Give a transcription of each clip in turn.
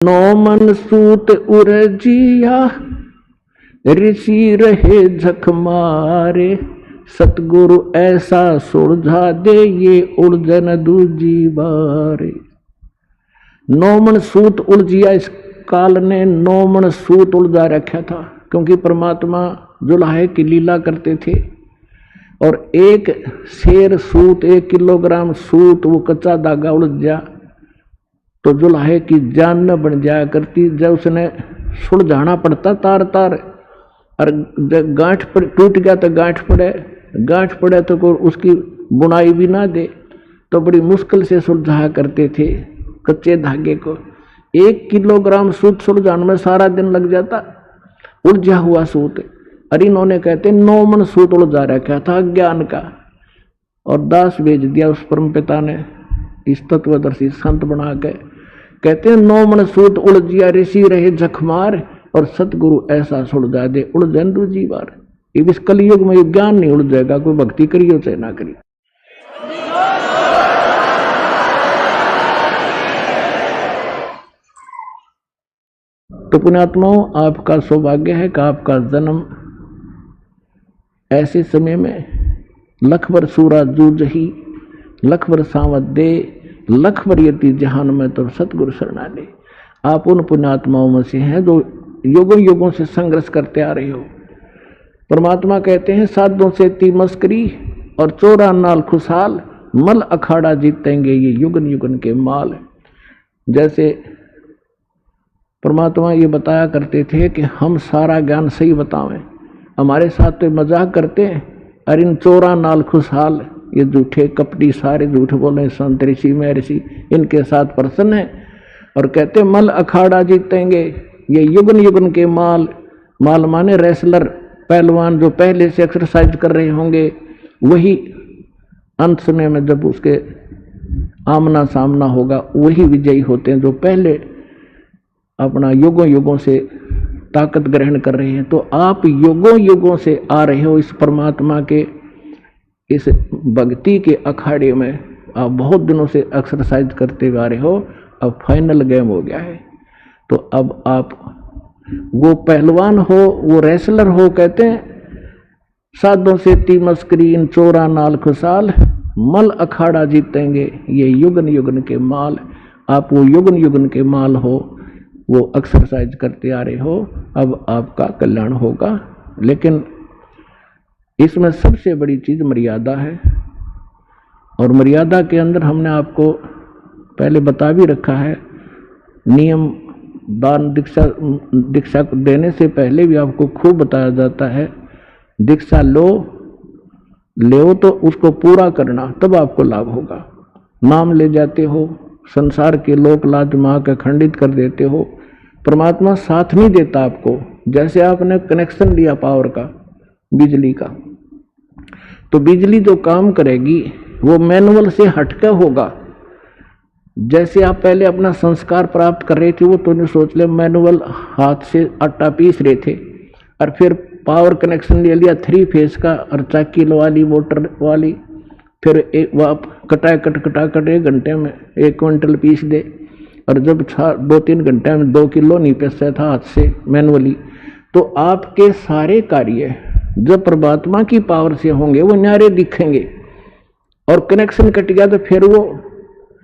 नौ मन सूत उरजिया ऋषि रहे झक मारे, सतगुरु ऐसा सुलझा दे ये उलझन दूजी बारे। नौ मन सूत उलझिया, इस काल ने नौ मन सूत उलझा रखा था, क्योंकि परमात्मा जुलाहे की लीला करते थे और एक शेर सूत 1 किलोग्राम सूत वो कच्चा धागा उलझ जा तो जुलाहे की जान न बन जाया करती। जब उसने सुलझाना पड़ता तार तार, और गांठ पर टूट गया तो गांठ पड़े तो कोई उसकी बुनाई भी ना दे, तो बड़ी मुश्किल से सुलझाया करते थे कच्चे धागे को। 1 किलोग्राम सूत सुलझाने में सारा दिन लग जाता, उलझा हुआ सूत। और इन्होंने कहते 9 मन सूत उलझा रखा था ज्ञान का, और दास भेज दिया उस परम पिता ने इस तत्वदर्शी संत बना के। कहते हैं 9 मन सूत उलझिया ऋषि रहे झकमार, और सतगुरु ऐसा सुलझा दे उलझन दूजी बार। इस कलयुग में ये ज्ञान नहीं उलझेगा, कोई भक्ति करियो चाहे ना करियो। तो पुण्यात्माओं, आपका सौभाग्य है कि आपका जन्म ऐसे समय में लखबर सूरा जूझ ही, लखबर सावत दे, लखबर यति जहान में तो सतगुरु शरणा ले। आप उन पुण्यात्माओं में से हैं जो युगों युगों से संघर्ष करते आ रहे हो। परमात्मा कहते हैं साधों से ती मस्करी और चोरा नाल खुशहाल, मल अखाड़ा जीतेंगे ये युगन युगन के माल। जैसे परमात्मा ये बताया करते थे कि हम सारा ज्ञान सही बतावें, हमारे साथ तो मजाक करते हैं, और इन चोरा नाल खुशहाल, ये झूठे कपटी सारे झूठ बोले संत ऋषि महर्षि इनके साथ प्रसन्न है। और कहते मल अखाड़ा जीतेंगे ये युगन युगन के माल। माल माने रेसलर, पहलवान जो पहले से एक्सरसाइज कर रहे होंगे, वही अंत समय में जब उसके आमना सामना होगा वही विजयी होते हैं, जो पहले अपना युगों युगों से ताकत ग्रहण कर रहे हैं। तो आप युगों युगों से आ रहे हो इस परमात्मा के इस भक्ति के अखाड़े में, आप बहुत दिनों से एक्सरसाइज करते हुए आ रहे हो, अब फाइनल गेम हो गया है। तो अब आप वो पहलवान हो, वो रेसलर हो। कहते हैं साधों से ती मस्करी इन चोरा नाल खुशहाल, मल अखाड़ा जीतेंगे ये युगन युगन के माल। आप वो युगन युगन के माल हो, वो एक्सरसाइज करते आ रहे हो, अब आपका कल्याण होगा। लेकिन इसमें सबसे बड़ी चीज मर्यादा है, और मर्यादा के अंदर हमने आपको पहले बता भी रखा है। नियम दान दीक्षा देने से पहले भी आपको खूब बताया जाता है, दीक्षा लो तो उसको पूरा करना, तब आपको लाभ होगा। नाम ले जाते हो, संसार के लोक लाज माँ का खंडित कर देते हो, परमात्मा साथ नहीं देता आपको। जैसे आपने कनेक्शन लिया पावर का, बिजली का, तो बिजली जो काम करेगी वो मैनुअल से हटकर होगा। जैसे आप पहले अपना संस्कार प्राप्त कर रहे थे, वो तो नहीं सोच ले मैनुअल हाथ से आटा पीस रहे थे, और फिर पावर कनेक्शन ले लिया 3 फेस का और 4 किलो वाली मोटर वाली, फिर एक वाप कटा कट 1 घंटे में 1 क्विंटल पीस दे, और जब 2-3 घंटे में 2 किलो नहीं पीसता था हाथ से मैनुअली। तो आपके सारे कार्य जब परमात्मा की पावर से होंगे वो न्यारे दिखेंगे, और कनेक्शन कट गया तो फिर वो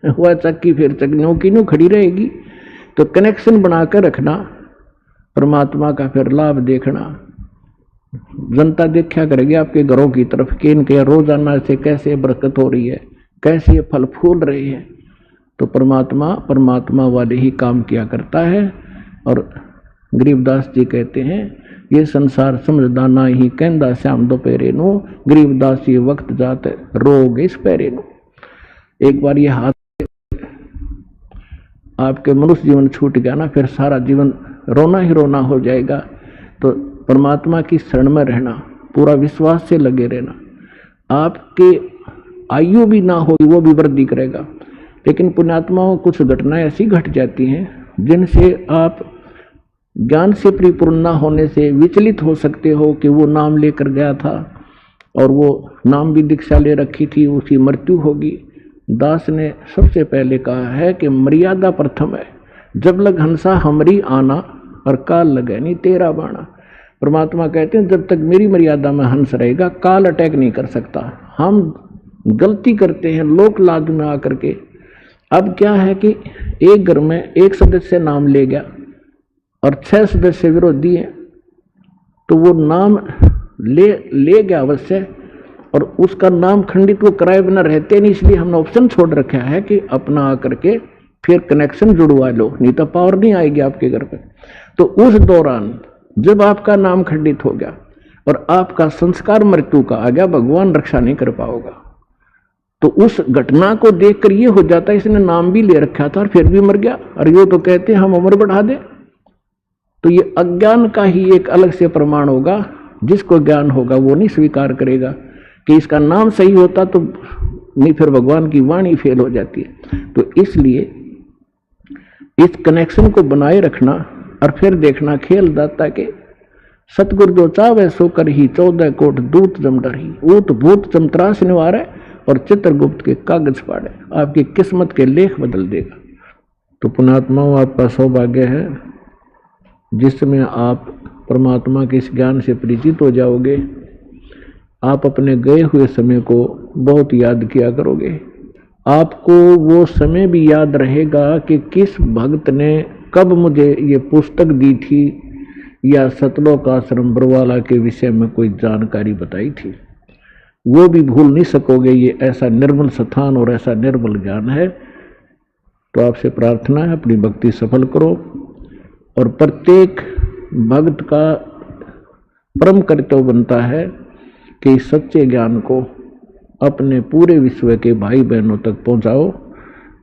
हुआ चक्की फिर चक्की नो खड़ी रहेगी। तो कनेक्शन बनाकर रखना, परमात्मा का फिर लाभ देखना। जनता देखा करेगी आपके घरों की तरफ कि इनके रोजाना से कैसे बरकत हो रही है, कैसे फल फूल रहे हैं। तो परमात्मा वाले ही काम किया करता है। और गरीबदास जी कहते हैं ये संसार समझदा ना ही कहंदा श्याम दोपहरे नो, गरीबदास ये वक्त जात रोग इस पैरे नो। एक बार ये हाथ आपके मनुष्य जीवन छूट गया ना, फिर सारा जीवन रोना ही रोना हो जाएगा। तो परमात्मा की शरण में रहना, पूरा विश्वास से लगे रहना। आपके आयु भी ना हो वो भी वृद्धि करेगा। लेकिन पुण्यात्माओं कुछ घटनाएं ऐसी घट जाती हैं जिनसे आप ज्ञान से परिपूर्ण न होने से विचलित हो सकते हो कि वो नाम लेकर गया था और वो नाम भी दीक्षा ले रखी थी, उसकी मृत्यु होगी। दास ने सबसे पहले कहा है कि मर्यादा प्रथम है, जब लग हंसा हमरी आना और काल लगे नहीं तेरा बाणा। परमात्मा कहते हैं जब तक मेरी मर्यादा में हंस रहेगा काल अटैक नहीं कर सकता। हम गलती करते हैं लोक लाज में आकर के। अब क्या है कि एक घर में एक सदस्य नाम ले गया और 6 सदस्य विरोधी हैं, तो वो नाम ले गया अवश्य, और उसका नाम खंडित वो कराए बिना रहते नहीं, इसलिए हमने ऑप्शन छोड़ रखा है कि अपना आकर के फिर कनेक्शन जुड़वा लो, नहीं तो पावर नहीं आएगी आपके घर पे। तो उस दौरान जब आपका नाम खंडित हो गया और आपका संस्कार मृत्यु का आ गया, भगवान रक्षा नहीं कर पाओगा। तो उस घटना को देखकर ये हो जाता है इसने नाम भी ले रखा था और फिर भी मर गया, और यो तो कहते हैं हम उम्र बढ़ा दे। तो ये अज्ञान का ही एक अलग से प्रमाण होगा। जिसको ज्ञान होगा वो नहीं स्वीकार करेगा कि इसका नाम सही होता, तो नहीं फिर भगवान की वाणी फेल हो जाती है। तो इसलिए इस कनेक्शन को बनाए रखना और फिर देखना खेल दाता के सतगुरु जो चावे सो कर ही 14 कोट दूत जम डरही। ऊत भूत चमत्रास निवारे और चित्रगुप्त के कागज फाड़े, आपकी किस्मत के लेख बदल देगा। तो पुण्यात्माओं, आपका सौभाग्य है जिसमें आप परमात्मा के इस ज्ञान से परिचित हो जाओगे। आप अपने गए हुए समय को बहुत याद किया करोगे। आपको वो समय भी याद रहेगा कि किस भक्त ने कब मुझे ये पुस्तक दी थी या सतलोक आश्रम बरवाला के विषय में कोई जानकारी बताई थी, वो भी भूल नहीं सकोगे। ये ऐसा निर्मल स्थान और ऐसा निर्मल ज्ञान है। तो आपसे प्रार्थना है अपनी भक्ति सफल करो, और प्रत्येक भक्त का परम कर्तव्य बनता है कि इस सच्चे ज्ञान को अपने पूरे विश्व के भाई बहनों तक पहुंचाओ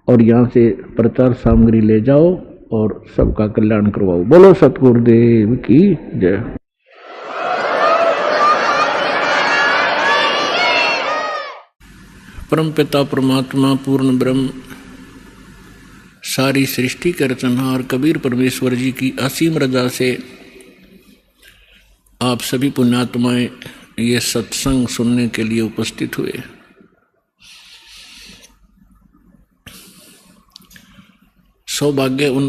और यहाँ से प्रचार सामग्री ले जाओ और सबका कल्याण करवाओ। बोलो सतगुरुदेव की जय। परमपिता परमात्मा पूर्ण ब्रह्म सारी सृष्टि के रचनहार कबीर परमेश्वर जी की असीम रजा से आप सभी पुण्यात्माएं ये सत्संग सुनने के लिए उपस्थित हुए। सौभाग्य उन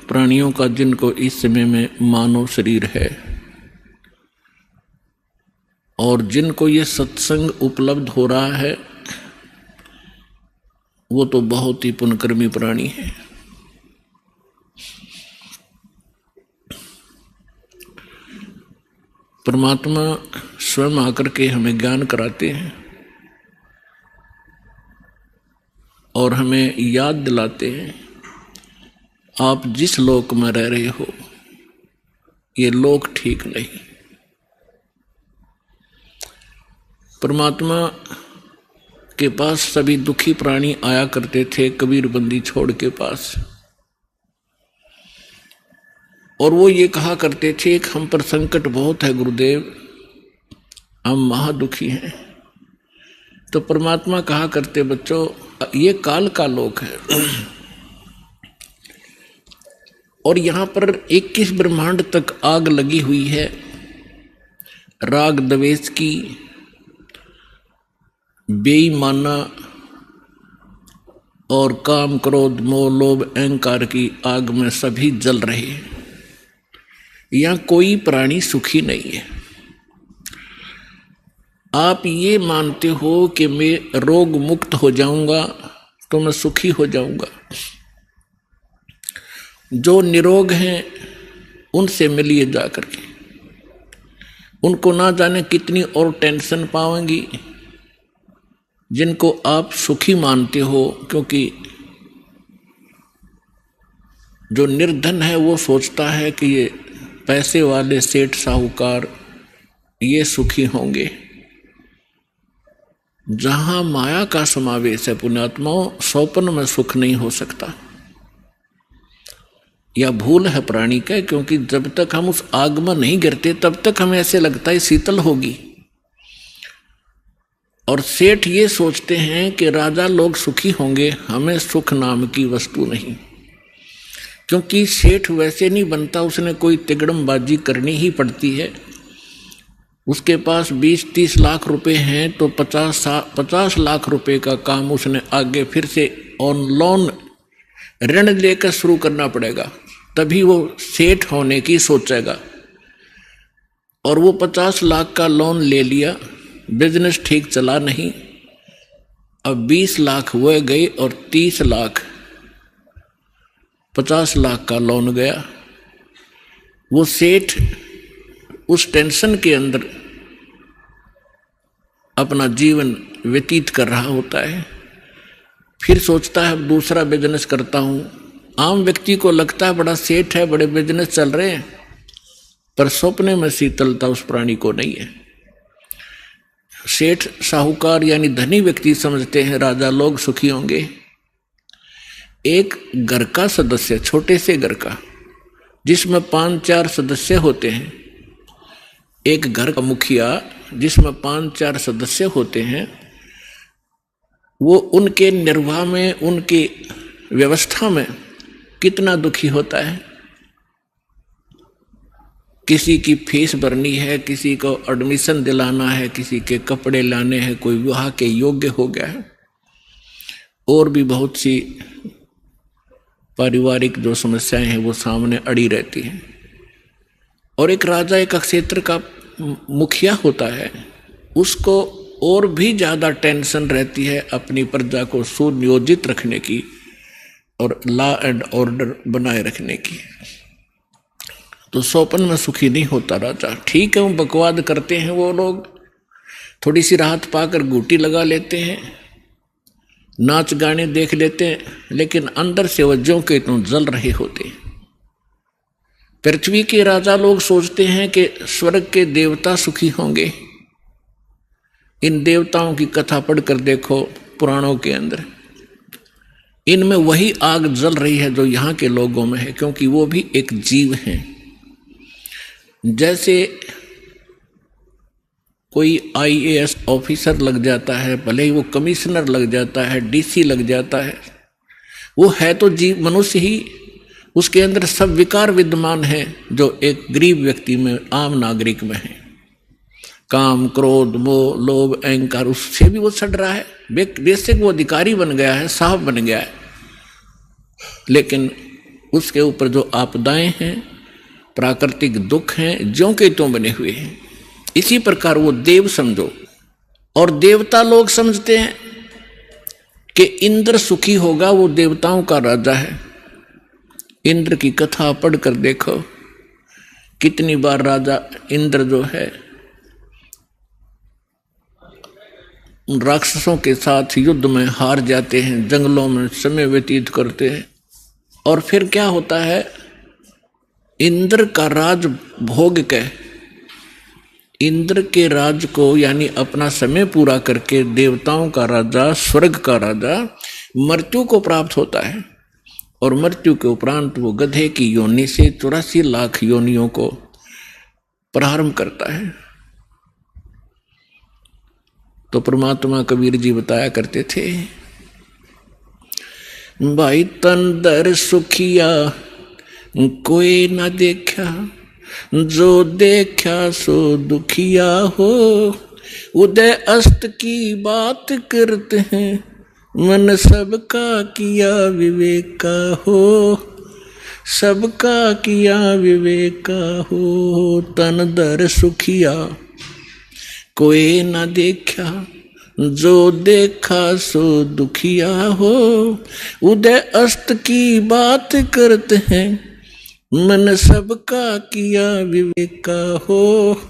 प्राणियों का जिनको इस समय में मानव शरीर है और जिनको ये सत्संग उपलब्ध हो रहा है, वो तो बहुत ही पुण्यकर्मी प्राणी है। परमात्मा स्वयं आकर के हमें ज्ञान कराते हैं और हमें याद दिलाते हैं, आप जिस लोक में रह रहे हो ये लोक ठीक नहीं। परमात्मा के पास सभी दुखी प्राणी आया करते थे कबीर बंदी छोड़ के पास, और वो ये कहा करते थे कि हम पर संकट बहुत है गुरुदेव, हम महादुखी हैं। तो परमात्मा कहा करते बच्चों ये काल का लोक है और यहाँ पर 21 ब्रह्मांड तक आग लगी हुई है राग द्वेष की, बेईमाना और काम क्रोध मोह लोभ अहंकार की आग में सभी जल रहे हैं। यहाँ कोई प्राणी सुखी नहीं है। आप ये मानते हो कि मैं रोग मुक्त हो जाऊंगा तो मैं सुखी हो जाऊंगा। जो निरोग हैं उनसे मिलिए जाकर के, उनको ना जाने कितनी और टेंशन पाएंगी जिनको आप सुखी मानते हो, क्योंकि जो निर्धन है वो सोचता है कि ये पैसे वाले सेठ साहूकार ये सुखी होंगे। जहां माया का समावेश है पुण्यात्माओं, स्वप्न में सुख नहीं हो सकता। यह भूल है प्राणी का, क्योंकि जब तक हम उस आग में नहीं गिरते तब तक हमें ऐसे लगता है शीतल होगी। और सेठ ये सोचते हैं कि राजा लोग सुखी होंगे, हमें सुख नाम की वस्तु नहीं। क्योंकि सेठ वैसे नहीं बनता, उसने कोई तिगड़मबाजी करनी ही पड़ती है। उसके पास 20-30 लाख रुपए हैं तो 50 लाख रुपए का काम उसने आगे फिर से ऑन लोन ऋण लेकर शुरू करना पड़ेगा, तभी वो सेठ होने की सोचेगा। और वो 50 लाख का लोन ले लिया, बिजनेस ठीक चला नहीं, अब 20 लाख वो गए और 30 लाख 50 लाख का लोन गया। वो सेठ उस टेंशन के अंदर अपना जीवन व्यतीत कर रहा होता है। फिर सोचता है अब दूसरा बिजनेस करता हूं। आम व्यक्ति को लगता है बड़ा सेठ है, बड़े बिजनेस चल रहे हैं, पर सपने में शीतलता उस प्राणी को नहीं है। सेठ साहूकार यानी धनी व्यक्ति समझते हैं राजा लोग सुखी होंगे। एक घर का सदस्य, छोटे से घर का जिसमें 5-4 सदस्य होते हैं, एक घर का मुखिया जिसमें 5-4 सदस्य होते हैं, वो उनके निर्वाह में, उनकी व्यवस्था में कितना दुखी होता है। किसी की फीस भरनी है, किसी को एडमिशन दिलाना है, किसी के कपड़े लाने हैं, कोई विवाह के योग्य हो गया है, और भी बहुत सी पारिवारिक जो समस्याएं हैं वो सामने अड़ी रहती हैं। और एक राजा एक क्षेत्र का मुखिया होता है, उसको और भी ज़्यादा टेंशन रहती है अपनी प्रजा को सुनियोजित रखने की और लॉ एंड ऑर्डर बनाए रखने की। तो सोपन में सुखी नहीं होता राजा। ठीक है, वो बकवाद करते हैं, वो लोग थोड़ी सी राहत पाकर घूटी लगा लेते हैं, नाच गाने देख लेते हैं, लेकिन अंदर से वज्जों के तो जल रहे होते हैं। पृथ्वी के राजा लोग सोचते हैं कि स्वर्ग के देवता सुखी होंगे। इन देवताओं की कथा पढ़कर देखो पुराणों के अंदर, इनमें वही आग जल रही है जो यहाँ के लोगों में है, क्योंकि वो भी एक जीव हैं। जैसे कोई IAS ऑफिसर लग जाता है, भले ही वो कमिश्नर लग जाता है, DC लग जाता है, वो है तो जीव, मनुष्य ही, उसके अंदर सब विकार विद्यमान है जो एक गरीब व्यक्ति में, आम नागरिक में है। काम, क्रोध, मोह, लोभ, अहंकार, उससे भी वो सड़ रहा है। बेशक वो अधिकारी बन गया है, साहब बन गया है, लेकिन उसके ऊपर जो आपदाएं हैं, प्राकृतिक दुख हैं, ज्यों के त्यों बने हुए हैं। इसी प्रकार वो देव समझो। और देवता लोग समझते हैं कि इंद्र सुखी होगा, वो देवताओं का राजा है। इंद्र की कथा पढ़कर देखो, कितनी बार राजा इंद्र जो है राक्षसों के साथ युद्ध में हार जाते हैं, जंगलों में समय व्यतीत करते हैं। और फिर क्या होता है, इंद्र का राज भोग के, इंद्र के राज को यानी अपना समय पूरा करके देवताओं का राजा, स्वर्ग का राजा मृत्यु को प्राप्त होता है। और मृत्यु के उपरांत वो गधे की योनि से 84 लाख योनियों को प्रारंभ करता है। तो परमात्मा कबीर जी बताया करते थे, भाई तन दर सुखिया कोई न देखा, जो देखा सो दुखिया हो। उदय अस्त की बात करते हैं, मन सबका किया विवेक का हो, सबका किया विवेक का हो। तन दर सुखिया कोई न देखा, जो देखा सो दुखिया हो। उदय अस्त की बात करते हैं, मन सबका किया विवेक का हो,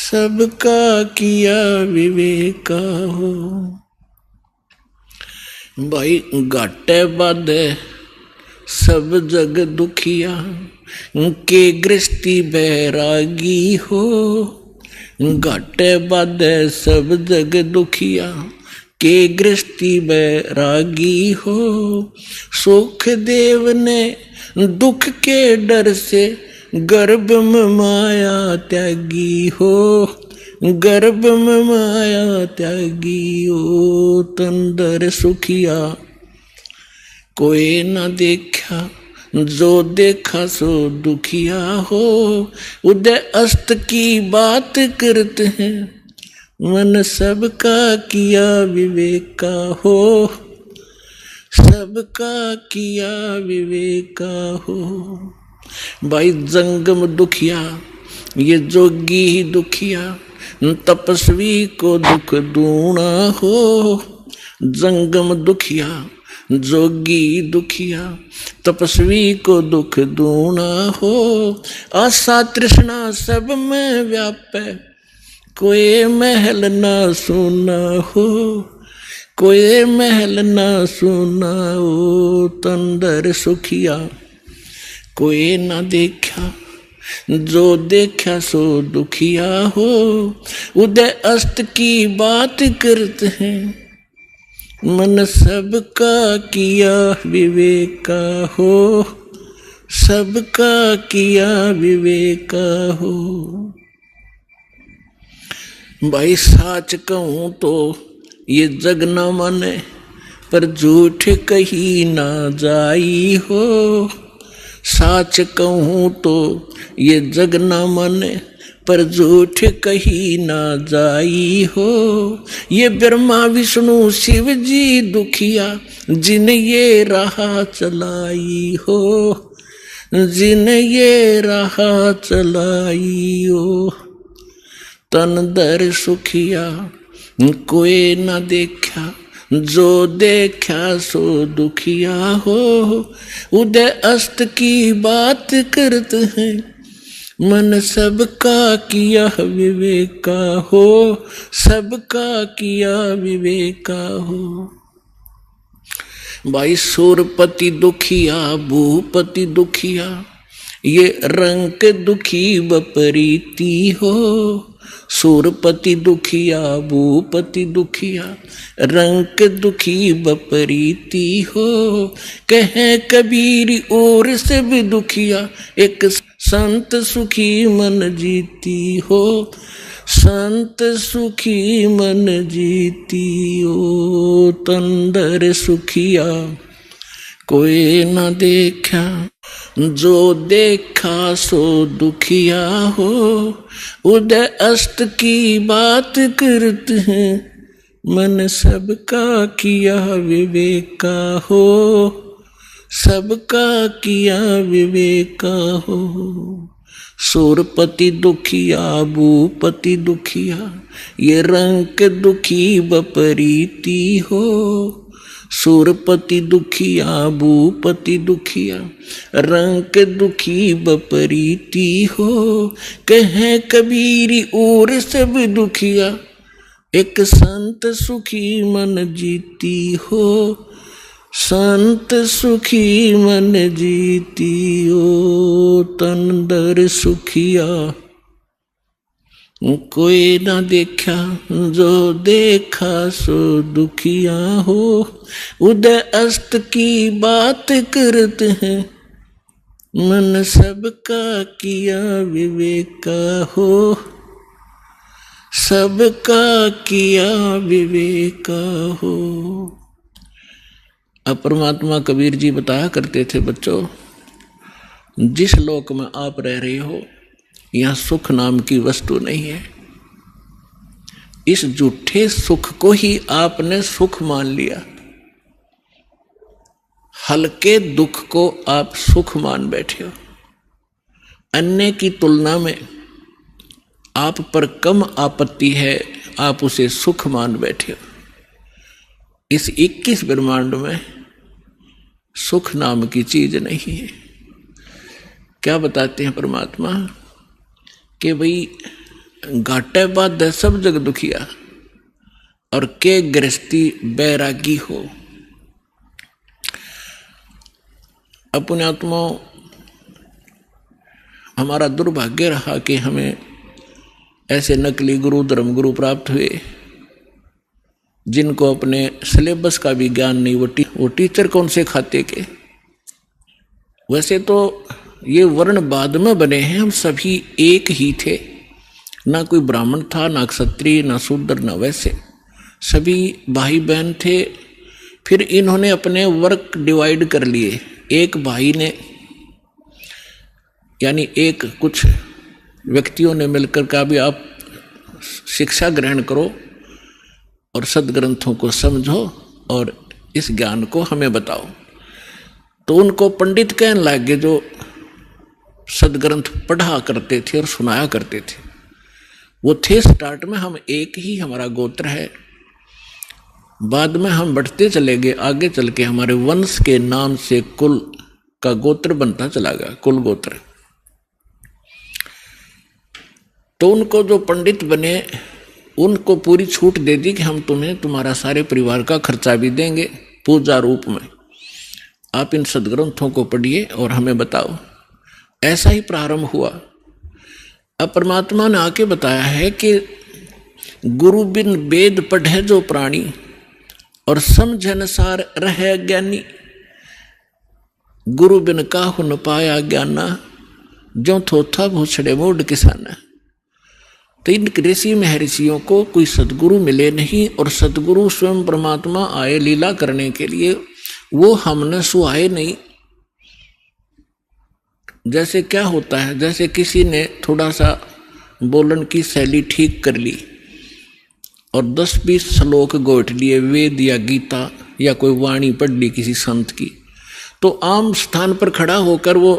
सबका किया विवेक का हो। भाई घाटे बाधे सब जग दुखिया, के गृहस्थी बैरागी हो। घाटे बाधे सब जग दुखिया, के गृहस्थी बैरागी हो। सुख देव ने दुख के डर से, गर्भ में माया त्यागी हो। गर्भ में माया त्यागी हो। तंदर सुखिया कोई न देखा, जो देखा सो दुखिया हो। उदय अस्त की बात करते हैं, मन सबका किया विवेक का हो, सबका किया विवेका हो। भाई जंगम दुखिया ये जोगी ही दुखिया, तपस्वी को दुख दूना हो। जंगम दुखिया जोगी दुखिया, तपस्वी को दुख दूना हो। आशा तृष्णा सब में व्यापे, कोई महल ना सुना हो। कोई महल ना सुना हो। तंदर सुखिया कोई ना देखा, जो देखा सो दुखिया हो। उदय अस्त की बात करते हैं, मन सबका किया विवेका हो। सबका किया विवेका हो। भाई साच कहूं तो ये जग न माने, पर झूठ कही ना जाई हो। साच कहूं तो ये जग न माने, पर झूठ कही ना जाई हो। ये ब्रह्मा विष्णु शिव जी दुखिया, जिन ये राह चलाई हो। जिन ये राह चलाई हो। तन दर सुखिया कोई न देखा, जो देखा सो दुखिया हो। उदय अस्त की बात करते हैं, मन सबका किया विवेका हो। सबका किया विवेका हो। भाई सूरपति दुखिया भूपति दुखिया, ये रंग दुखी बपरीती हो। सूरपति दुखिया भूपति दुखिया, रंग दुखी बपरीती हो। कहे कबीर और से भी दुखिया, एक संत सुखी मन जीती हो। संत सुखी मन जीती हो। तंदर सुखिया कोई न देखा, जो देखा सो दुखिया हो। उदय अस्त की बात करते हैं, मन सबका किया विवेका हो। सबका किया विवेका हो। सूरपति दुखिया भूपति दुखिया, ये रंग दुखी बपरीती हो। सूरपति दुखिया भूपति दुखिया, रंग दुखी बपरीती हो। कहे कबीर और सब दुखिया, एक संत सुखी मन जीती हो। संत सुखी मन जीती हो। तंदर सुखिया कोई ना देखा, जो देखा सो दुखिया हो। उदय अस्त की बात करते हैं, मन सबका किया विवेका हो। सबका किया विवेका हो। अब परमात्मा कबीर जी बताया करते थे, बच्चों जिस लोक में आप रह रहे हो, यहाँ सुख नाम की वस्तु नहीं है। इस झूठे सुख को ही आपने सुख मान लिया। हल्के दुख को आप सुख मान बैठे हो। अन्य की तुलना में आप पर कम आपत्ति है, आप उसे सुख मान बैठे हो। इस 21 ब्रह्मांड में सुख नाम की चीज नहीं है। क्या बताते हैं परमात्मा कि भाई घाटे बाद सब जग दुखिया, और के गृहस्थी बैरागी हो। अपने आत्मा हमारा दुर्भाग्य रहा कि हमें ऐसे नकली गुरु धर्म गुरु प्राप्त हुए, जिनको अपने सिलेबस का भी ज्ञान नहीं। वो टीचर कौन से खाते के। वैसे तो ये वर्ण बाद में बने हैं, हम सभी एक ही थे। ना कोई ब्राह्मण था, ना क्षत्रिय, ना शूद्र, ना वैसे, सभी भाई बहन थे। फिर इन्होंने अपने वर्क डिवाइड कर लिए। एक भाई ने यानी एक कुछ व्यक्तियों ने मिलकर कहा भी आप शिक्षा ग्रहण करो और सदग्रंथों को समझो और इस ज्ञान को हमें बताओ। तो उनको पंडित कहने लगे जो सदग्रंथ पढ़ा करते थे और सुनाया करते थे। वो थे स्टार्ट में हम एक ही हमारा गोत्र है, बाद में हम बढ़ते चले गए, आगे चल के हमारे वंश के नाम से कुल का गोत्र बनता चला गया, कुल गोत्र। तो उनको जो पंडित बने उनको पूरी छूट दे दी कि हम तुम्हें तुम्हारा सारे परिवार का खर्चा भी देंगे पूजा रूप में, आप इन सदग्रंथों को पढ़िए और हमें बताओ। ऐसा ही प्रारंभ हुआ। अब परमात्मा ने आके बताया है कि गुरु बिन वेद पढ़े जो प्राणी और समझन सार रहे ज्ञानी, गुरु बिन काहु न पाया ज्ञाना, जो थोथा भूछड़े मूड किसाना। तो इन ऋषि महर्षियों को कोई सदगुरु मिले नहीं, और सदगुरु स्वयं परमात्मा आए लीला करने के लिए, वो हमने सुहाए नहीं। जैसे क्या होता है, जैसे किसी ने थोड़ा सा बोलन की शैली ठीक कर ली और 10-20 श्लोक गोट लिए वेद या गीता या कोई वाणी पढ़ ली किसी संत की, तो आम स्थान पर खड़ा होकर वो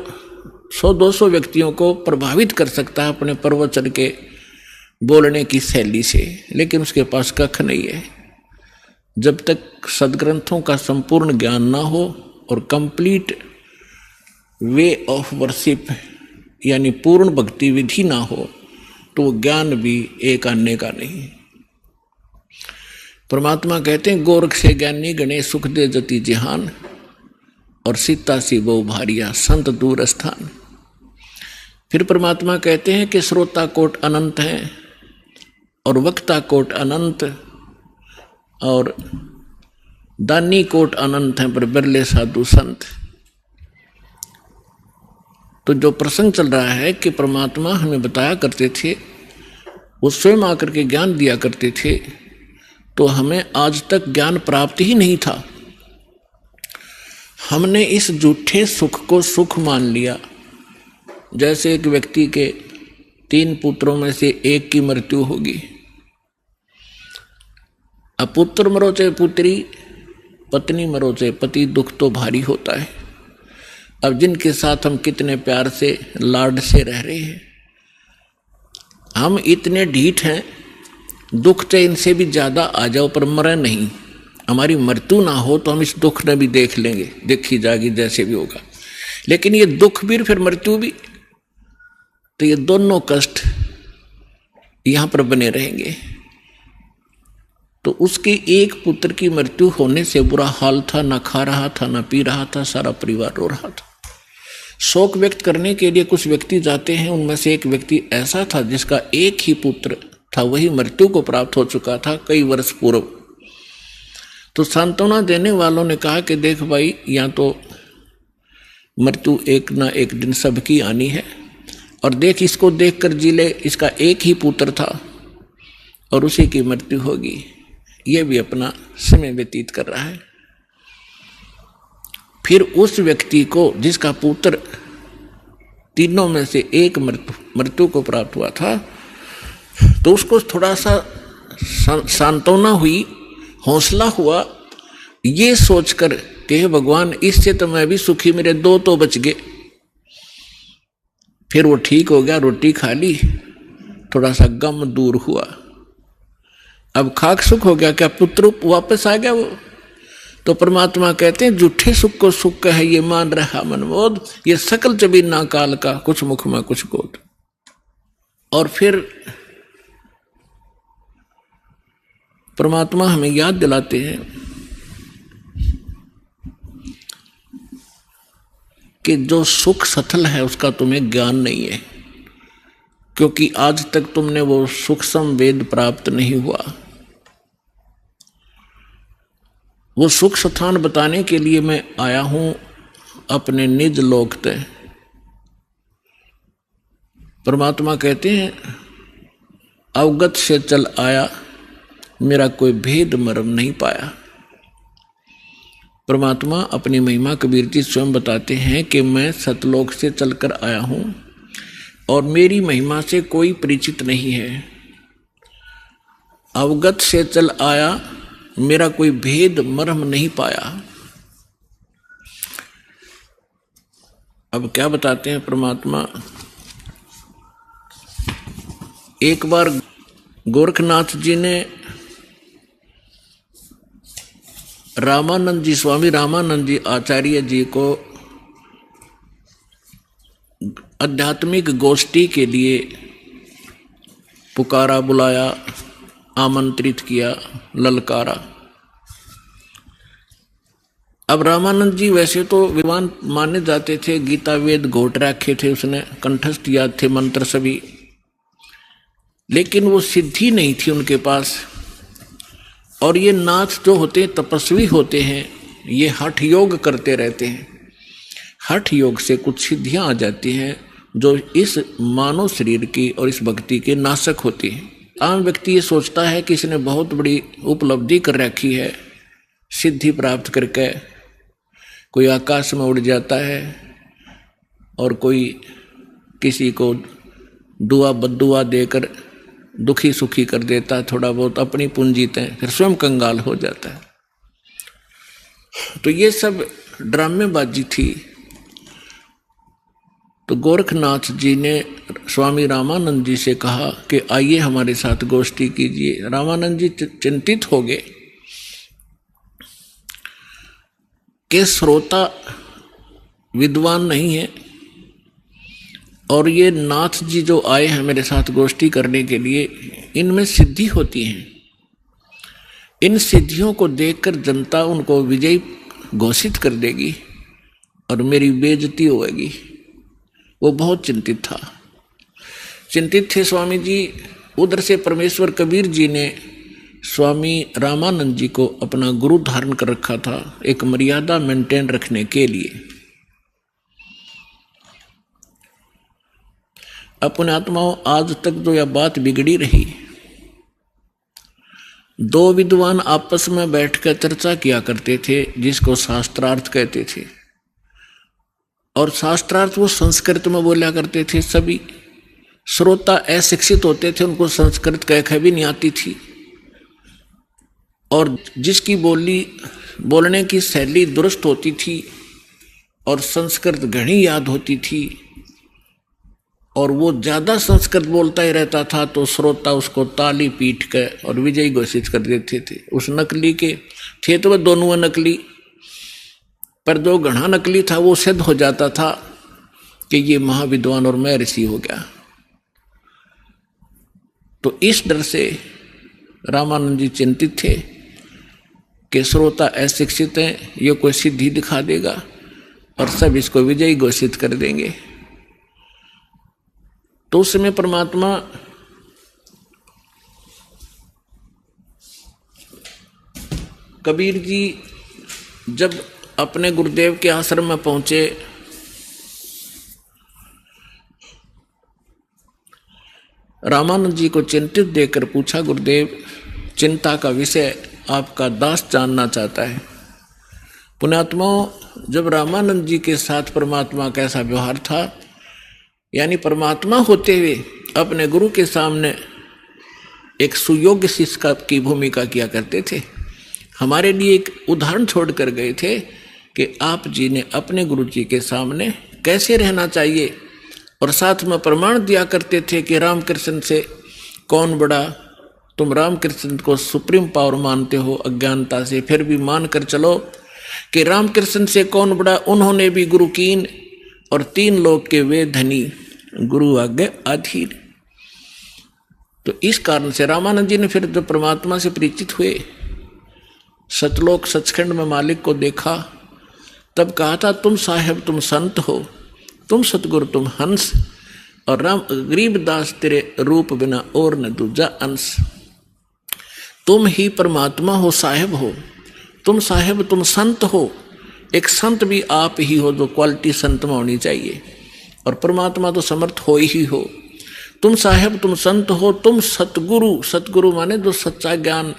100-200 व्यक्तियों को प्रभावित कर सकता है अपने प्रवचन के बोलने की शैली से, लेकिन उसके पास कख नहीं है। जब तक सदग्रंथों का संपूर्ण ज्ञान ना हो और कंप्लीट वे ऑफ वर्शिप यानी पूर्ण भक्ति विधि ना हो, तो ज्ञान भी एक आने का नहीं। परमात्मा कहते हैं गोरख से ज्ञानी गणे सुख दे जति जिहान, और सीता सी बहु भारिया संत दूर स्थान। फिर परमात्मा कहते हैं कि श्रोता कोट अनंत हैं और वक्ता कोट अनंत और दानी कोट अनंत हैं, पर बिरले साधु संत। तो जो प्रसंग चल रहा है कि परमात्मा हमें बताया करते थे, वो स्वयं आकर के ज्ञान दिया करते थे, तो हमें आज तक ज्ञान प्राप्त ही नहीं था। हमने इस झूठे सुख को सुख मान लिया। जैसे एक व्यक्ति के 3 पुत्रों में से एक की मृत्यु होगी, अब पुत्र मरो चाहे पुत्री, पत्नी मरो चाहे पति, दुख तो भारी होता है। अब जिनके साथ हम कितने प्यार से लाड से रह रहे हैं, हम इतने ढीठ हैं, दुख चाहे इनसे भी ज़्यादा आ जाओ पर मरे नहीं। हमारी मृत्यु ना हो तो हम इस दुख ने भी देख लेंगे, देखी जाएगी जैसे भी होगा। लेकिन ये दुख भी फिर मृत्यु भी, तो ये दोनों कष्ट यहाँ पर बने रहेंगे। तो उसके एक पुत्र की मृत्यु होने से बुरा हाल था, ना खा रहा था ना पी रहा था, सारा परिवार रो रहा था। शोक व्यक्त करने के लिए कुछ व्यक्ति जाते हैं, उनमें से एक व्यक्ति ऐसा था जिसका एक ही पुत्र था, वही मृत्यु को प्राप्त हो चुका था कई वर्ष पूर्व। तो सांत्वना देने वालों ने कहा कि देख भाई, या तो मृत्यु एक ना एक दिन सबकी आनी है, और देख इसको देख कर जी ले, इसका एक ही पुत्र था और उसी की मृत्यु होगी, ये भी अपना समय व्यतीत कर रहा है। फिर उस व्यक्ति को जिसका पुत्र तीनों में से एक मृत्यु को प्राप्त हुआ था, तो उसको थोड़ा सा सांत्वना हुई, हौसला हुआ, ये सोचकर कि भगवान इससे तो मैं भी सुखी, मेरे 2 तो बच गए। फिर वो ठीक हो गया, रोटी खा ली, थोड़ा सा गम दूर हुआ। अब खाक सुख हो गया, क्या पुत्र वापस आ गया वो? तो परमात्मा कहते हैं झूठे सुख को सुख है, ये मान रहा मनमोद, ये सकल जबीना काल का, कुछ मुख में कुछ गोद। और फिर परमात्मा हमें याद दिलाते हैं कि जो सुख सथल है उसका तुम्हें ज्ञान नहीं है, क्योंकि आज तक तुमने वो सूक्ष्म वेद प्राप्त नहीं हुआ। वो सुख स्थान बताने के लिए मैं आया हूं अपने निज लोक तय। परमात्मा कहते हैं अवगत से चल आया, मेरा कोई भेद मर्म नहीं पाया। परमात्मा अपनी महिमा कबीर जी स्वयं बताते हैं कि मैं सतलोक से चलकर आया हूं और मेरी महिमा से कोई परिचित नहीं है। अवगत से चल आया मेरा कोई भेद मर्म नहीं पाया। अब क्या बताते हैं परमात्मा। एक बार गोरखनाथ जी ने रामानंद जी, स्वामी रामानंद जी आचार्य जी को आध्यात्मिक गोष्ठी के लिए पुकारा, बुलाया, आमंत्रित किया, ललकारा। अब रामानंद जी वैसे तो विद्वान माने जाते थे, गीता वेद घोट रखे थे उसने, कंठस्थ याद थे मंत्र सभी, लेकिन वो सिद्धि नहीं थी उनके पास। और ये नाथ जो होते हैं, तपस्वी होते हैं, ये हठ योग करते रहते हैं। हठ योग से कुछ सिद्धियां आ जाती हैं जो इस मानव शरीर की और इस भक्ति के नाशक होती हैं। आम व्यक्ति ये सोचता है कि इसने बहुत बड़ी उपलब्धि कर रखी है, सिद्धि प्राप्त करके कोई आकाश में उड़ जाता है और कोई किसी को दुआ बद्दुआ देकर दुखी सुखी कर देता है, थोड़ा बहुत अपनी पूंजीते हैं, फिर स्वयं कंगाल हो जाता है। तो ये सब ड्रामेबाजी थी। तो गोरखनाथ जी ने स्वामी रामानंद जी से कहा कि आइए हमारे साथ गोष्ठी कीजिए। रामानंद जी चिंतित हो गए कि श्रोता विद्वान नहीं है और ये नाथ जी जो आए हैं मेरे साथ गोष्ठी करने के लिए, इनमें सिद्धि होती है। इन सिद्धियों को देखकर जनता उनको विजयी घोषित कर देगी और मेरी बेइज्जती होगी। वो बहुत चिंतित था। चिंतित थे स्वामी जी। उधर से परमेश्वर कबीर जी ने स्वामी रामानंद जी को अपना गुरु धारण कर रखा था, एक मर्यादा मेंटेन रखने के लिए। अपने आत्माओं, आज तक जो यह बात बिगड़ी रही, दो विद्वान आपस में बैठकर चर्चा किया करते थे जिसको शास्त्रार्थ कहते थे, और शास्त्रार्थ वो संस्कृत में बोला करते थे। सभी श्रोता अशिक्षित होते थे, उनको संस्कृत कह भी नहीं आती थी, और जिसकी बोलने की शैली दुरुस्त होती थी और संस्कृत घनी याद होती थी और वो ज़्यादा संस्कृत बोलता ही रहता था, तो श्रोता उसको ताली पीट कर और विजयी घोषित कर देते थे। उस नकली के थे तो वह दोनों नकली, पर जो घना नकली था वो सिद्ध हो जाता था कि ये महाविद्वान और मैं ऋषि हो गया। तो इस डर से रामानंद जी चिंतित थे कि श्रोता अशिक्षित हैं, ये कोई सिद्धि दिखा देगा और सब इसको विजयी घोषित कर देंगे। तो उस समय परमात्मा कबीर जी जब अपने गुरुदेव के आश्रम में पहुंचे, रामानंद जी को चिंतित देखकर पूछा, गुरुदेव चिंता का विषय आपका दास जानना चाहता है। पुण्यात्माओं, जब रामानंद जी के साथ परमात्मा का ऐसा व्यवहार था, यानी परमात्मा होते हुए अपने गुरु के सामने एक सुयोग्य शिष्य की भूमिका किया करते थे। हमारे लिए एक उदाहरण छोड़ कर गए थे कि आप जी ने अपने गुरु जी के सामने कैसे रहना चाहिए, और साथ में प्रमाण दिया करते थे कि रामकृष्ण से कौन बड़ा। तुम रामकृष्ण को सुप्रीम पावर मानते हो अज्ञानता से, फिर भी मान कर चलो कि रामकृष्ण से कौन बड़ा। उन्होंने भी गुरु कीन और 3 लोक के वे धनी, गुरु आज्ञा अधीन। तो इस कारण से रामानंद जी ने फिर जब परमात्मा से परिचित हुए, सतलोक सचखंड में मालिक को देखा, तब कहा था, तुम साहेब तुम संत हो, तुम सतगुरु तुम हंस, और राम गरीबदास तेरे रूप बिना और न दूजा अंश। तुम ही परमात्मा हो, साहेब हो, तुम साहेब तुम संत हो। एक संत भी आप ही हो, जो क्वालिटी संत में होनी चाहिए, और परमात्मा तो समर्थ हो ही हो। तुम साहेब तुम संत हो, तुम सतगुरु, सतगुरु माने जो सच्चा ज्ञान,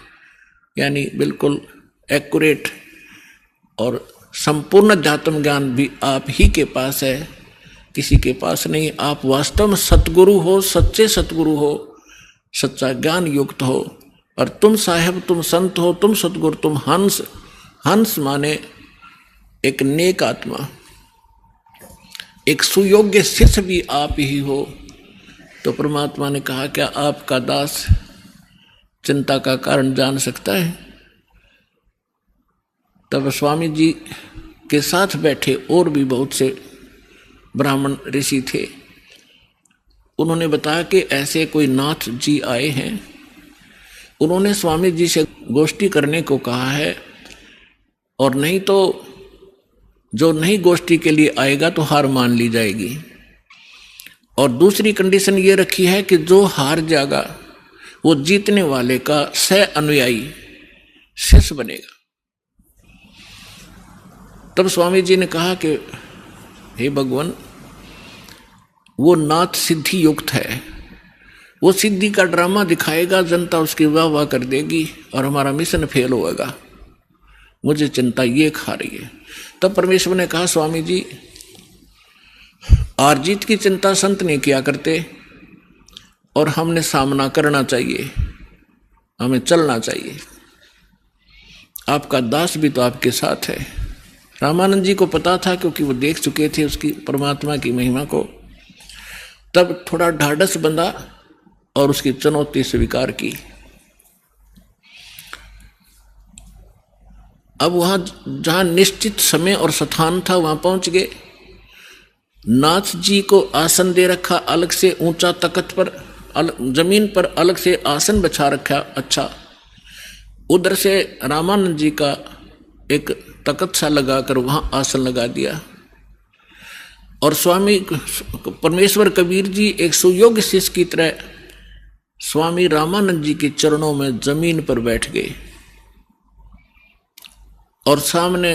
यानी बिल्कुल एक्यूरेट और संपूर्ण अध्यात्म ज्ञान भी आप ही के पास है, किसी के पास नहीं। आप वास्तव में सतगुरु हो, सच्चे सतगुरु हो, सच्चा ज्ञान युक्त हो, और तुम साहेब तुम संत हो, तुम सतगुरु, तुम हंस। हंस माने एक नेक आत्मा, एक सुयोग्य शिष्य भी आप ही हो। तो परमात्मा ने कहा, क्या आपका दास चिंता का कारण जान सकता है? तब स्वामी जी के साथ बैठे और भी बहुत से ब्राह्मण ऋषि थे। उन्होंने बताया कि ऐसे कोई नाथ जी आए हैं, उन्होंने स्वामी जी से गोष्ठी करने को कहा है, और नहीं तो जो नहीं गोष्ठी के लिए आएगा तो हार मान ली जाएगी। और दूसरी कंडीशन ये रखी है कि जो हार जाएगा वो जीतने वाले का सह अनुयायी शिष्य बनेगा। तब स्वामी जी ने कहा कि हे भगवान, वो नाथ सिद्धि युक्त है, वो सिद्धि का ड्रामा दिखाएगा, जनता उसकी वाह वाह कर देगी और हमारा मिशन फेल होगा। मुझे चिंता ये खा रही है। तब परमेश्वर ने कहा, स्वामी जी, हार जीत की चिंता संत नहीं किया करते, और हमने सामना करना चाहिए, हमें चलना चाहिए। आपका दास भी तो आपके साथ है। रामानंद जी को पता था, क्योंकि वो देख चुके थे उसकी परमात्मा की महिमा को। तब थोड़ा ढाढ़स बंधा और उसकी चुनौती स्वीकार की। अब वहां जहां निश्चित समय और स्थान था वहां पहुंच गए। नाथ जी को आसन दे रखा अलग से, ऊंचा तख्त पर, जमीन पर अलग से आसन बिछा रखा। अच्छा, उधर से रामानंद जी का एक तख्त सा लगाकर वहां आसन लगा दिया। और स्वामी परमेश्वर कबीर जी एक सुयोग्य शिष्य की तरह स्वामी रामानंद जी के चरणों में जमीन पर बैठ गए। और सामने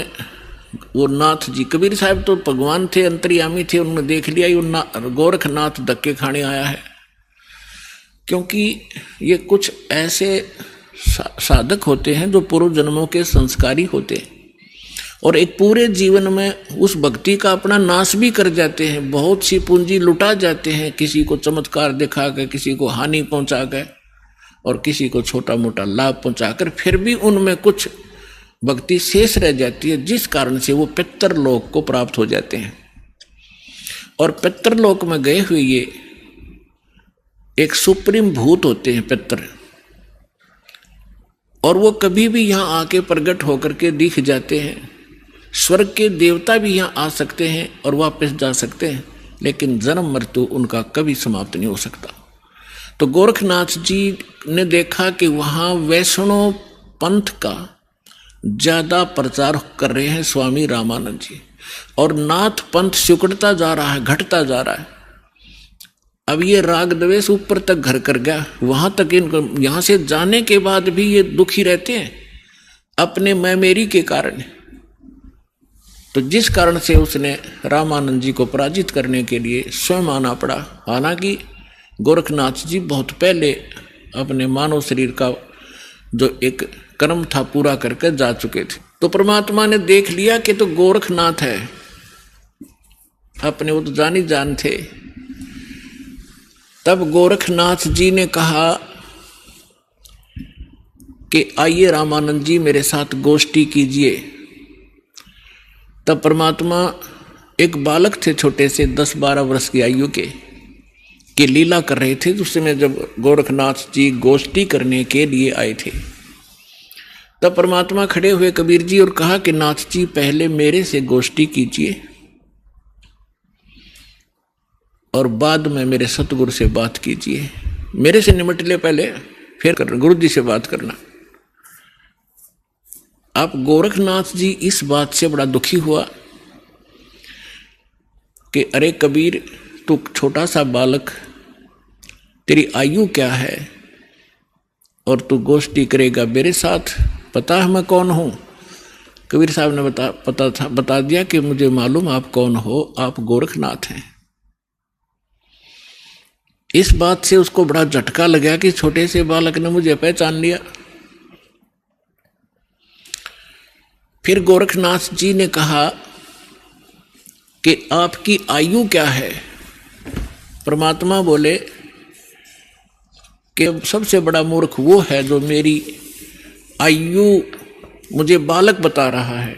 वो नाथ जी, कबीर साहब तो भगवान थे, अंतर्यामी थे, उन्होंने देख लिया ये गोरखनाथ धक्के खाने आया है। क्योंकि ये कुछ ऐसे साधक होते हैं जो पूर्व जन्मों के संस्कारी होते हैं, और एक पूरे जीवन में उस भक्ति का अपना नाश भी कर जाते हैं। बहुत सी पूंजी लुटा जाते हैं, किसी को चमत्कार दिखाकर, किसी को हानि पहुंचाकर, और किसी को छोटा मोटा लाभ पहुंचाकर, फिर भी उनमें कुछ भक्ति शेष रह जाती है, जिस कारण से वो पितरलोक को प्राप्त हो जाते हैं। और पितरलोक में गए हुए ये एक सुप्रीम भूत होते हैं पितर, और वो कभी भी यहाँ आके प्रकट होकर के दिख जाते हैं। स्वर्ग के देवता भी यहाँ आ सकते हैं और वापस जा सकते हैं, लेकिन जन्म मृत्यु उनका कभी समाप्त नहीं हो सकता। तो गोरखनाथ जी ने देखा कि वहाँ वैष्णव पंथ का ज्यादा प्रचार कर रहे हैं स्वामी रामानंद जी, और नाथ पंथ सिकुड़ता जा रहा है, घटता जा रहा है। अब ये राग द्वेष ऊपर तक घर कर गया, वहां तक इनको, यहां से जाने के बाद भी ये दुखी रहते हैं अपने मैं मेरी के कारण। तो जिस कारण से उसने रामानंद जी को पराजित करने के लिए स्वयं आना पड़ा। हालांकि गोरखनाथ जी बहुत पहले अपने मानव शरीर का जो एक कर्म था पूरा करके जा चुके थे। तो परमात्मा ने देख लिया कि तो गोरखनाथ है, अपने वो तो जानी जान थे। तब गोरखनाथ जी ने कहा कि आइए रामानंद जी मेरे साथ गोष्ठी कीजिए। तब परमात्मा एक बालक थे छोटे से 10-12 वर्ष की आयु के लीला कर रहे थे। उस समय जब गोरखनाथ जी गोष्ठी करने के लिए आए थे, तब परमात्मा खड़े हुए कबीर जी और कहा कि नाथ जी पहले मेरे से गोष्ठी कीजिए और बाद में मेरे सतगुरु से बात कीजिए। मेरे से निमट ले पहले, फिर करना, गुरु जी से बात करना। अब गोरखनाथ जी इस बात से बड़ा दुखी हुआ कि अरे कबीर, तू छोटा सा बालक, तेरी आयु क्या है और तू गोष्ठी करेगा मेरे साथ? पता है मैं कौन हूं? कबीर साहब ने बता दिया कि मुझे मालूम आप कौन हो, आप गोरखनाथ हैं। इस बात से उसको बड़ा झटका लगा कि छोटे से बालक ने मुझे पहचान लिया। फिर गोरखनाथ जी ने कहा कि आपकी आयु क्या है? परमात्मा बोले कि सबसे बड़ा मूर्ख वो है जो मेरी आयु मुझे बालक बता रहा है।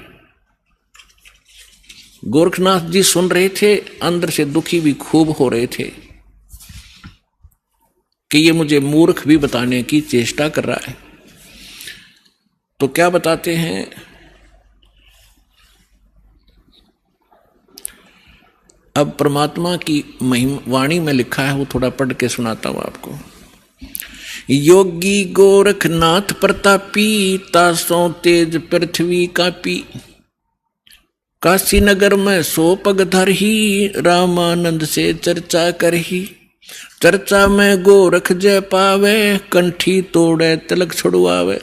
गोरखनाथ जी सुन रहे थे, अंदर से दुखी भी खूब हो रहे थे कि ये मुझे मूर्ख भी बताने की चेष्टा कर रहा है। तो क्या बताते हैं, अब परमात्मा की महिमा वाणी में लिखा है, वो थोड़ा पढ़ के सुनाता हूं आपको। योगी गोरखनाथ प्रतापी, तासों तेज पृथ्वी कापी। काशी नगर में 100 पग धरही, रामानंद से चर्चा करही। चर्चा में गोरख जय पावे, कंठी तोड़े तिलक छुड़वावे।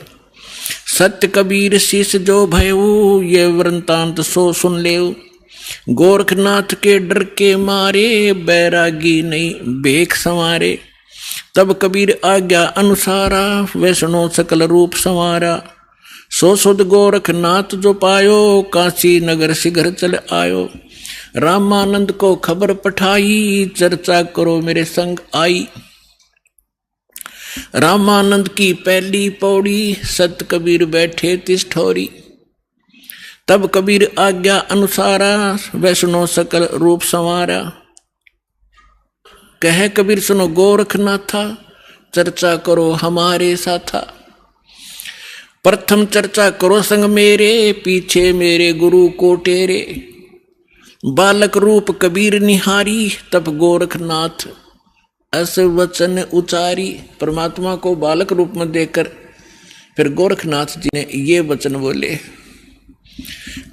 सत्य कबीर शीश जो भयऊ, ये वृंतांत सो सुन लेऊ। गोरखनाथ के डर के मारे, बैरागी नहीं बेख संवारे। तब कबीर आज्ञा अनुसारा, वैष्णो सकल रूप संवारा। सो सुध गोरखनाथ जो पायो, काशी नगर शीघ्र चल आयो। रामानंद को खबर पठाई, चर्चा करो मेरे संग आई। रामानंद की पहली पौड़ी, सत कबीर बैठे तिस ठोरी। तब कबीर आज्ञा अनुसारा, वैष्णो सकल रूप संवारा। कहे कबीर सुनो गोरखनाथा, चर्चा करो हमारे साथा। प्रथम चर्चा करो संग मेरे, पीछे मेरे गुरु को टेरे। बालक रूप कबीर निहारी, तब गोरखनाथ अस वचन उचारी। परमात्मा को बालक रूप में देखकर फिर गोरखनाथ जी ने ये वचन बोले।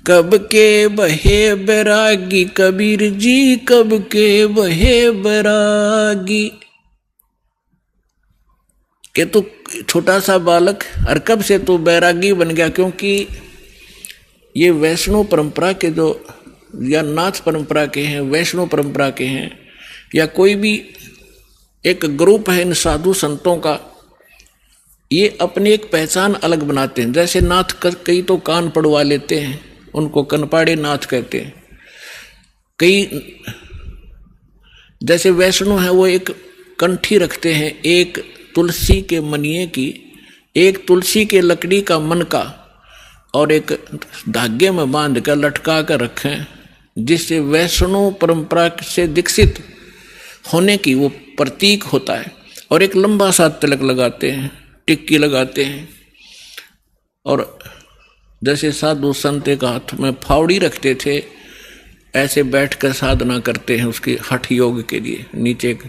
कब के बहे बैरागी कबीर जी, कब के बहे बैरागी। के तू छोटा सा बालक और कब से तू बैरागी बन गया। क्योंकि ये वैष्णव परंपरा के जो या नाथ परंपरा के हैं, वैष्णव परंपरा के हैं, या कोई भी एक ग्रुप है इन साधु संतों का, ये अपनी एक पहचान अलग बनाते हैं। जैसे नाथ कई तो कान पड़वा लेते हैं, उनको कनपाड़े नाथ कहते हैं। कई जैसे वैष्णव है वो एक कंठी रखते हैं, एक तुलसी के मनिए की, एक तुलसी के लकड़ी का मनका और एक धागे में बांध कर लटका कर रखें, जिससे वैष्णव परंपरा से दीक्षित होने की वो प्रतीक होता है। और एक लंबा सा तिलक लगाते हैं, टिक्की लगाते हैं। और जैसे साधु संत एक हाथ में फावड़ी रखते थे, ऐसे बैठकर साधना करते हैं उसके हठ योग के लिए। नीचे एक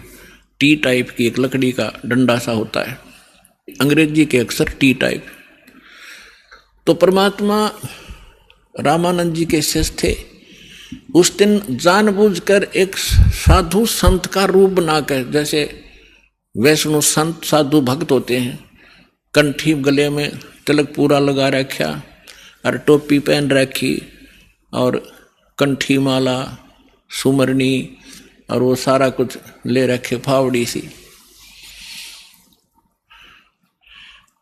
टी टाइप की एक लकड़ी का डंडा सा होता है, अंग्रेजी के अक्षर टी टाइप। तो परमात्मा रामानंद जी के शिष्य थे। उस दिन जानबूझकर एक साधु संत का रूप बनाकर, जैसे वैष्णव संत साधु भक्त होते हैं, कंठी गले में तिलक पूरा लगा रखा और टोपी पहन रखी और कंठी माला सुमरनी और वो सारा कुछ ले रखे, फावड़ी सी।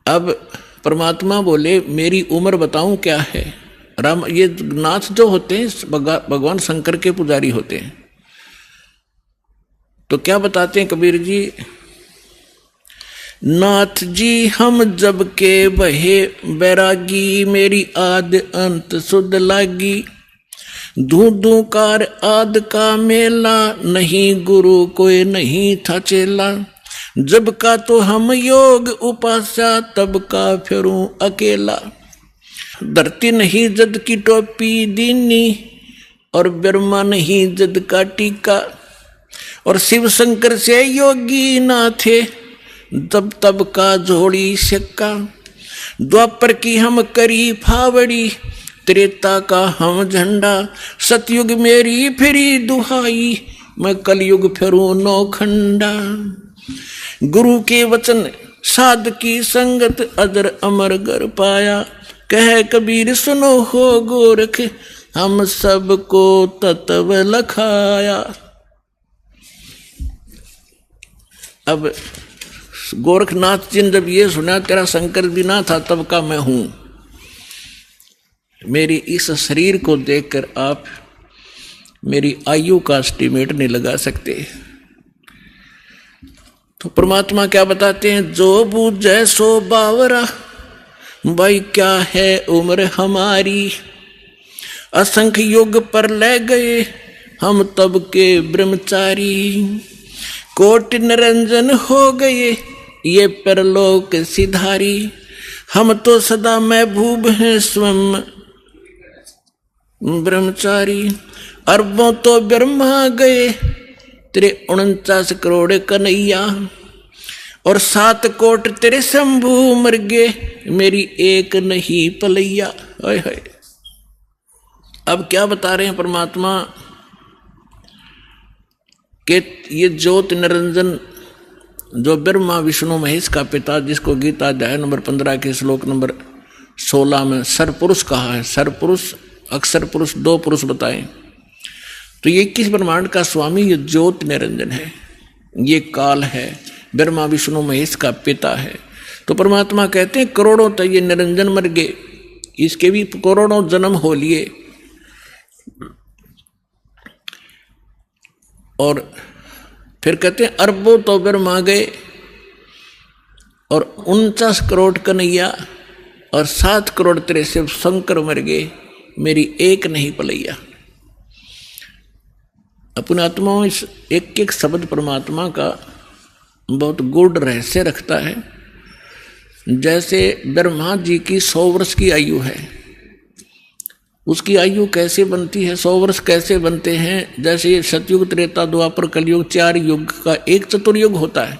अब परमात्मा बोले मेरी उम्र बताऊं क्या है। राम ये नाथ जो होते हैं भगवान शंकर के पुजारी होते हैं। तो क्या बताते हैं कबीर जी, नाथ जी हम जब के बहे बैरागी, मेरी आद अंत सुध लागी। धू कार आद का मेला, नहीं गुरु कोई नहीं था चेला। जब का तो हम योग उपास्या, तब का फिरूं अकेला। धरती नहीं जद की टोपी दीनी, और ब्रह्मा नहीं जद का टीका। और शिव शंकर से योगी ना थे, तब का जोड़ी सिक्का। द्वापर की हम करी फावड़ी, त्रेता का हम झंडा। सतयुग मेरी फिरी दुहाई, मैं कलयुग फिरूं नौखंडा। गुरु के वचन साध की संगत, अजर अमर गर पाया। कह कबीर सुनो हो गोरख, हम सबको तत्व लखाया। अब गोरखनाथ जी ने जब ये सुना, तेरा शंकर भी ना था तब का मैं हूं। मेरी इस शरीर को देखकर आप मेरी आयु का एस्टीमेट नहीं लगा सकते। तो परमात्मा क्या बताते हैं, जो बूझे सो बावरा, भाई क्या है उम्र हमारी, असंख्य युग पर ले गए हम तब के ब्रह्मचारी, कोटि निरंजन हो गए ये परलोक सिधारी, हम तो सदा महबूब हैं स्वयं ब्रह्मचारी, अरबों तो ब्रह्मा गए तेरे 49 करोड़ कन्हैया, और 7 कोट तेरे शंभू मर गए मेरी एक नहीं पलैया। हाय हाय। अब क्या बता रहे हैं परमात्मा कि ये ज्योत निरंजन जो ब्रह्मा विष्णु महेश का पिता, जिसको गीता अध्याय नंबर 15 के श्लोक नंबर 16 में सरपुरुष कहा है, सरपुरुष अक्षर पुरुष 2 पुरुष बताएं, तो ये 21 ब्रह्मांड का स्वामी ये ज्योत निरंजन है, ये काल है, ब्रह्मा विष्णु महेश का पिता है। तो परमात्मा कहते हैं करोड़ों तो ये निरंजन मर गए, इसके भी करोड़ों जन्म हो लिए, और फिर कहते हैं अरबों तो ब्रह्मा गए और 49 करोड़ कन्हैया और 7 करोड़ तेरे शिव शंकर मर गए मेरी एक नहीं पलैया। अपने आत्माओं इस एक एक शब्द परमात्मा का बहुत गूढ़ रहस्य रखता है। जैसे ब्रह्मा जी की 100 वर्ष की आयु है, उसकी आयु कैसे बनती है, 100 वर्ष कैसे बनते हैं, जैसे ये सतयुग त्रेता द्वापर कलयुग 4 युग का एक चतुर्युग होता है,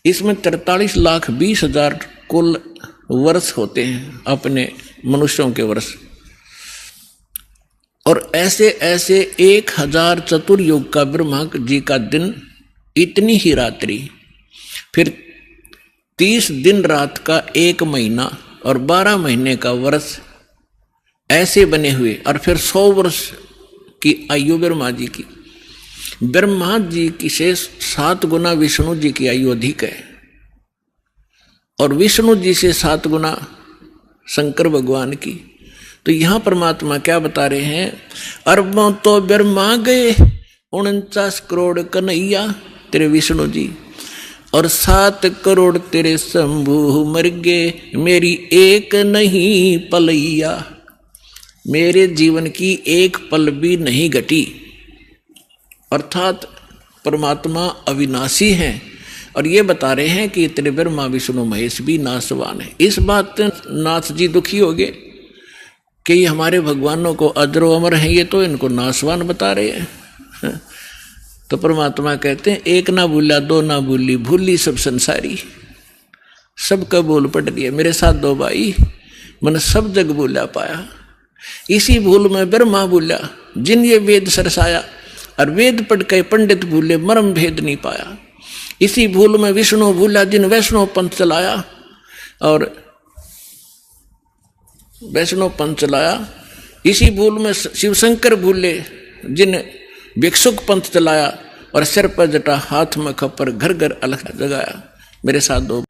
इसमें 43,20,000 कुल वर्ष होते हैं अपने मनुष्यों के वर्ष, और ऐसे ऐसे 1000 चतुर्युग का ब्रह्मा जी का दिन, इतनी ही रात्रि, फिर 30 दिन रात का 1 महीना और 12 महीने का वर्ष, ऐसे बने हुए, और फिर 100 वर्ष की आयु ब्रह्मा जी की। ब्रह्मा जी की से 7 गुना विष्णु जी की आयु अधिक है, और विष्णु जी से 7 गुना शंकर भगवान की। तो यहां परमात्मा क्या बता रहे हैं, अरबों तो ब्रह्मा गए 49 करोड़ कन्हैया तेरे विष्णु जी, और 7 करोड़ तेरे शंभू मर गए मेरी एक नहीं पलैया, मेरे जीवन की एक पल भी नहीं घटी। अर्थात परमात्मा अविनाशी हैं, और ये बता रहे हैं कि तेरे ब्रह्मा विष्णु महेश भी नाशवान है। इस बात नाथ जी दुखी हो गए कि ये हमारे भगवानों को अजरो अमर हैं, ये तो इनको नाशवान बता रहे हैं। तो परमात्मा कहते हैं एक ना भूला दो ना भूली, भूली सब संसारी, सबका बोल पट दिया मेरे साथ 2 भाई, मन सब जग भूला पाया। इसी भूल में ब्रह्मा भूला जिन ये वेद सरसाया, और वेद पढ़ के पंडित भूले मर्म भेद नहीं पाया। इसी भूल में विष्णु भूला जिन वैष्णव पंथ चलाया, और वैष्णव पंथ चलाया। इसी भूल में शिवशंकर भूले जिन भिक्षुक पंथ चलाया, और सिर पर जटा हाथ में खप्पर घर घर अलग जगाया। मेरे साथ 2